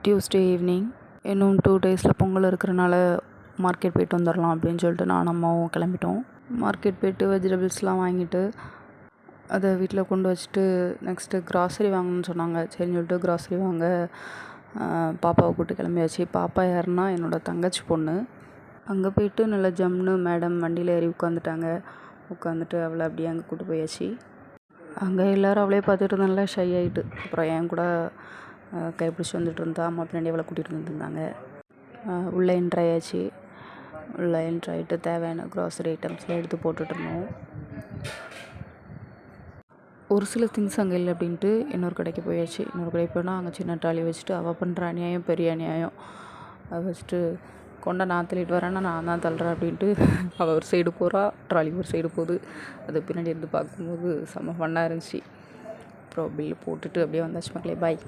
Tuesday evening. இன்னும் 2 டேஸில் பொங்கல் இருக்கிறனால மார்க்கெட் போய்ட்டு வந்துடலாம் அப்படின்னு சொல்லிட்டு நானும் அம்மாவும் கிளம்பிட்டோம். மார்க்கெட் போய்ட்டு வெஜிடபிள்ஸ்லாம் வாங்கிட்டு அதை வீட்டில் கொண்டு வச்சுட்டு நெக்ஸ்ட்டு க்ராசரி வாங்கணும்னு சொன்னாங்க. சரின்னு சொல்லிட்டு க்ராசரி வாங்க பாப்பாவை கூப்பிட்டு கிளம்பியாச்சு. பாப்பா யாருன்னா என்னோடய தங்கச்சி பொண்ணு. அங்கே போய்ட்டு நல்லா ஜம்னு மேடம் வண்டியில் ஏறி உட்காந்துட்டு அவளை அப்படியே அங்கே கூப்பிட்டு போயாச்சு. அங்கே எல்லோரும் அவளே பார்த்துட்டு நல்லா ஷை ஆகிட்டு அப்புறம் என் கூட கைப்பிடிச்சி வந்துட்டு இருந்தா. அம்மா பின்னாடி அவளை கூட்டிகிட்டு வந்துருந்தாங்க. உள்ளே என்ட்ரு ஆயாச்சு. உள்ளே என்ட்ரு ஆகிட்டு தேவையான க்ராசரி ஐட்டம்ஸ்லாம் எடுத்து போட்டுட்ருந்தோம். ஒரு சில திங்ஸ் அங்கே இல்லை அப்படின்ட்டு இன்னொரு கடைக்கு போயாச்சு. இன்னொரு கடைக்கு போனால் அங்கே சின்ன ட்ராலி வச்சுட்டு அவள் பண்ணுற அநியாயம் பெரிய அநியாயம். அதை வச்சுட்டு கொண்டா நான் தள்ளிட்டு வரேன்னா நான் தான் தள்ளுறேன் அப்படின்ட்டு அவள் ஒரு சைடு போகிறா, ட்ராலி ஒரு சைடு போகுது. அது பின்னாடி இருந்து பார்க்கும்போது செம்ம ஃபன்னாக இருந்துச்சு. அப்புறம் பில்லு போட்டுட்டு அப்படியே வந்தாச்சு மக்களே. பாய்.